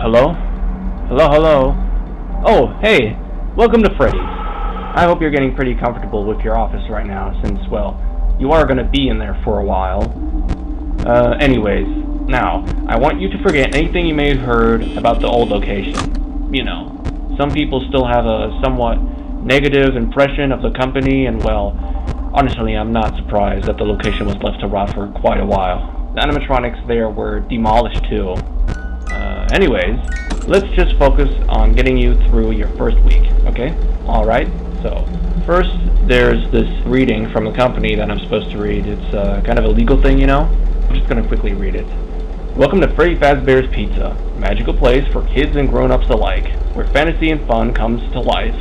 Hello? Hello, hello? Oh, hey! Welcome to Freddy's. I hope you're getting pretty comfortable with your office right now, since, well, you are gonna be in there for a while. Anyways, now, I want you to forget anything you may have heard about the old location. You know, some people still have a somewhat negative impression of the company, and, well, honestly, I'm not surprised that the location was left to rot for quite a while. The animatronics there were demolished, too. Anyways, let's just focus on getting you through your first week, okay? Alright, so, first, there's this reading from the company that I'm supposed to read. It's kind of a legal thing, you know? I'm just gonna quickly read it. Welcome to Freddy Fazbear's Pizza, a magical place for kids and grown-ups alike, where fantasy and fun comes to life.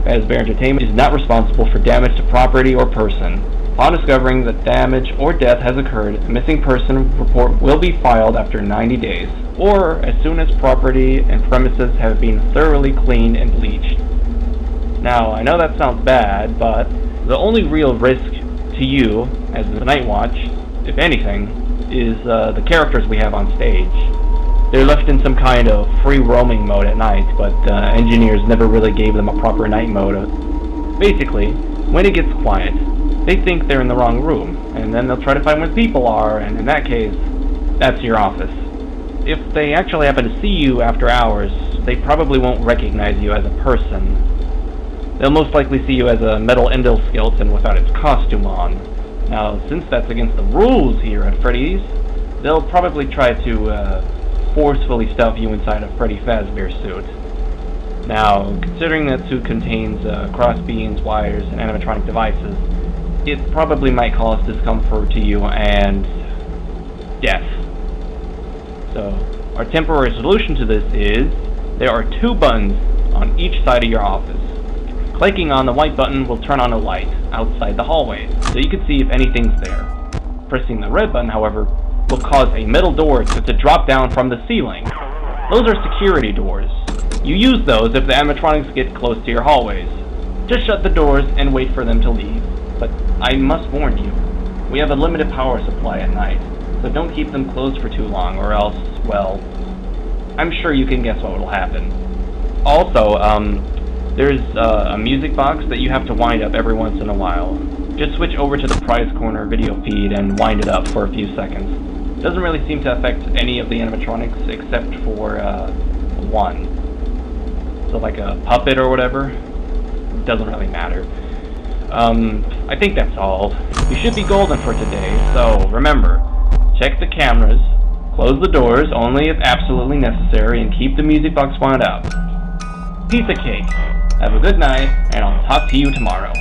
Fazbear Entertainment is not responsible for damage to property or person. Upon discovering that damage or death has occurred, a missing person report will be filed after 90 days, or as soon as property and premises have been thoroughly cleaned and bleached. Now, I know that sounds bad, but the only real risk to you as the Night Watch, if anything, is the characters we have on stage. They're left in some kind of free roaming mode at night, but engineers never really gave them a proper night mode. Basically, when it gets quiet, they think they're in the wrong room, and then they'll try to find where people are, and in that case, that's your office. If they actually happen to see you after hours, they probably won't recognize you as a person. They'll most likely see you as a metal endoskeleton without its costume on. Now, since that's against the rules here at Freddy's, they'll probably try to forcefully stuff you inside a Freddy Fazbear suit. Now, considering that suit contains cross beams, wires, and animatronic devices, it probably might cause discomfort to you and death. So, our temporary solution to this is, there are two buttons on each side of your office. Clicking on the white button will turn on a light outside the hallways, so you can see if anything's there. Pressing the red button, however, will cause a metal door to drop down from the ceiling. Those are security doors. You use those if the animatronics get close to your hallways. Just shut the doors and wait for them to leave. But I must warn you, we have a limited power supply at night, so don't keep them closed for too long, or else, well, I'm sure you can guess what will happen. Also, there's a music box that you have to wind up every once in a while. Just switch over to the Prize Corner video feed and wind it up for a few seconds. It doesn't really seem to affect any of the animatronics except for one. So like a puppet or whatever, it doesn't really matter. I think that's all. You should be golden for today, so remember, check the cameras, close the doors only if absolutely necessary, and keep the music box wound up. Piece of cake. Have a good night, and I'll talk to you tomorrow.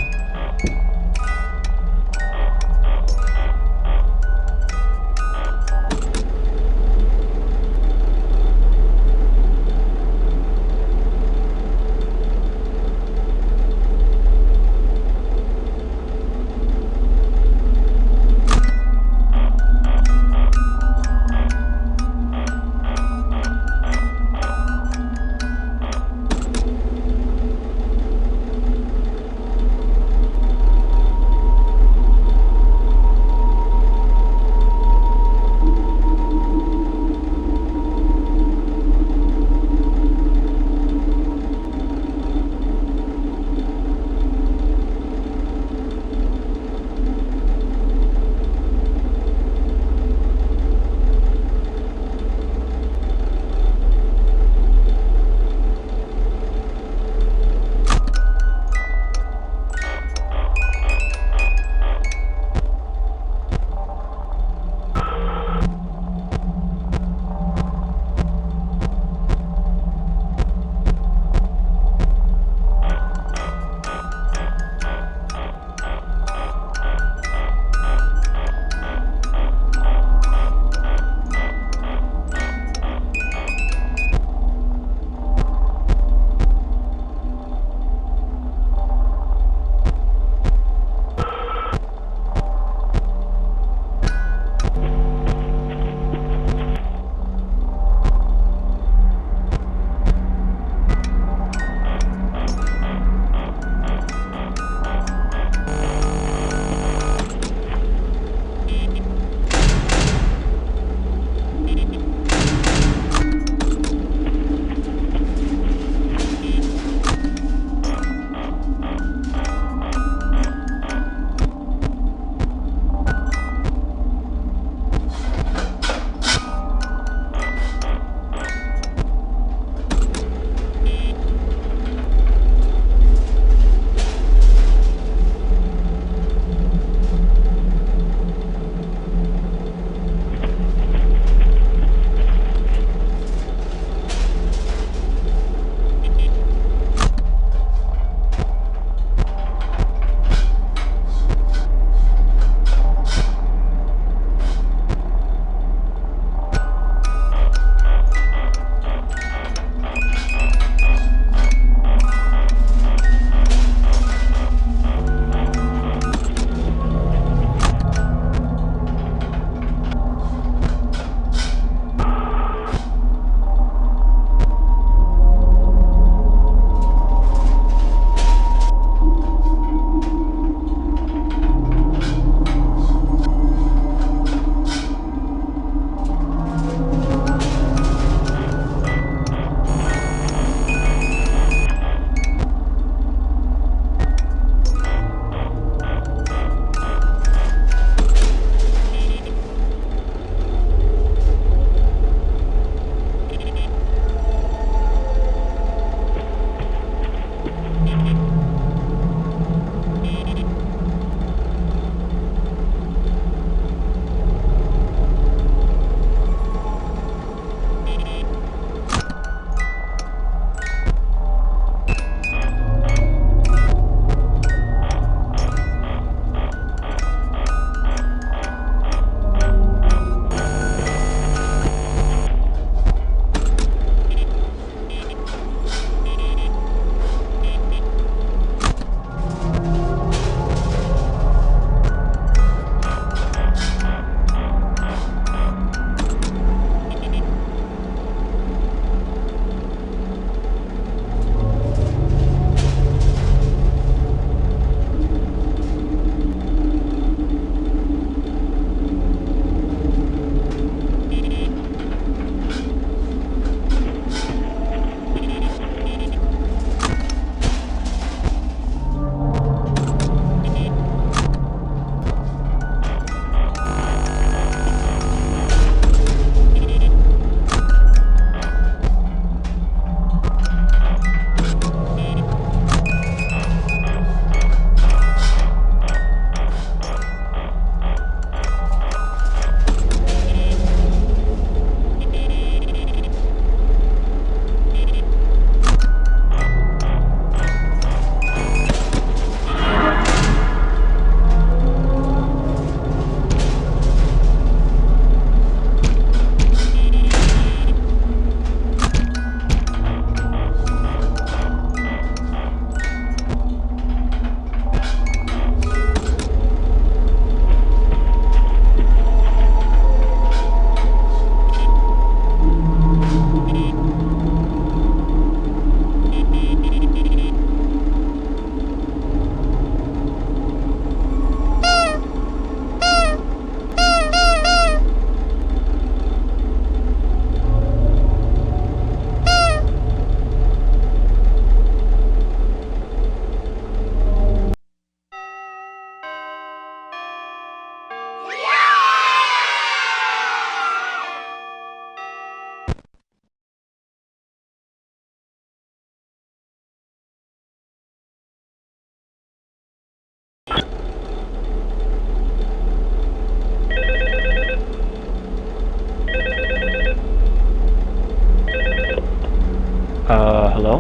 Hello?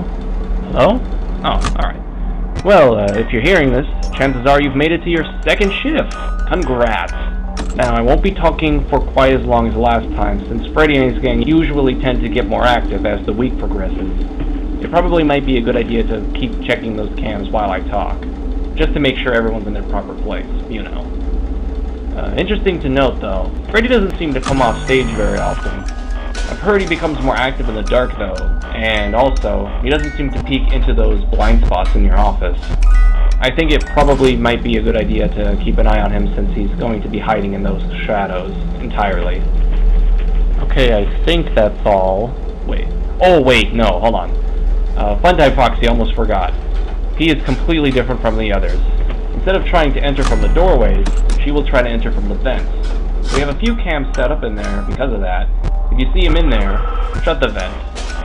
Hello? Oh, alright. Well, if you're hearing this, chances are you've made it to your second shift. Congrats. Now, I won't be talking for quite as long as last time, since Freddy and his gang usually tend to get more active as the week progresses. It probably might be a good idea to keep checking those cams while I talk, just to make sure everyone's in their proper place, you know. Interesting to note, though, Freddy doesn't seem to come off stage very often. I've heard he becomes more active in the dark, though, and also, he doesn't seem to peek into those blind spots in your office. I think it probably might be a good idea to keep an eye on him since he's going to be hiding in those shadows entirely. Okay, I think that's all. Wait. Oh, wait, no, hold on. Funtime Foxy, almost forgot. He is completely different from the others. Instead of trying to enter from the doorways, she will try to enter from the vents. We have a few cams set up in there because of that. If you see him in there, shut the vent.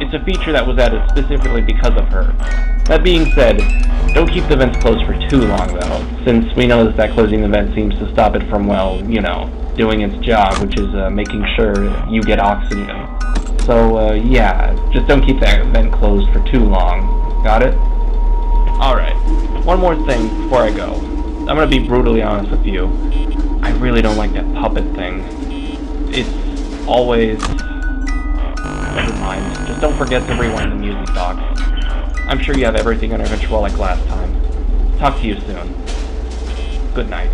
It's a feature that was added specifically because of her. That being said, don't keep the vents closed for too long though, since we know that closing the vent seems to stop it from, well, you know, doing its job, which is making sure you get oxygen. So, yeah, just don't keep that vent closed for too long. Got it? Alright, one more thing before I go. I'm gonna be brutally honest with you. I really don't like that puppet thing. It's always... Never mind, just don't forget to rewind the music box. I'm sure you have everything under control like last time. Talk to you soon. Good night.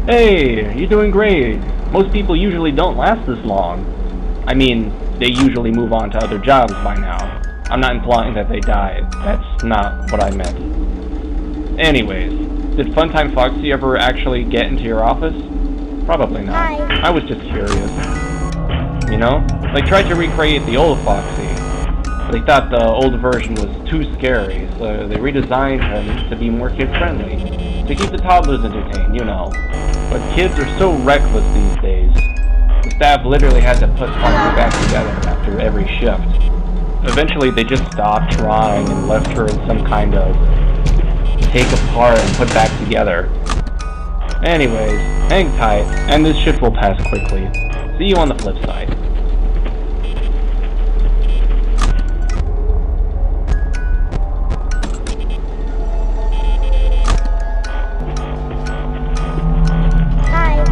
Hey, you're doing great. Most people usually don't last this long. I mean, they usually move on to other jobs by now. I'm not implying that they died. That's not what I meant. Anyways, did Funtime Foxy ever actually get into your office? Probably not. Hi. I was just curious. You know? They tried to recreate the old Foxy. But they thought the old version was too scary, so they redesigned him to be more kid-friendly. To keep the toddlers entertained, you know. But kids are so reckless these days. The staff literally had to put Foxy back together after every shift. Eventually they just stopped trying and left her in some kind of take apart and put back together. Anyways, hang tight, and this shift will pass quickly. See you on the flip side. Hi.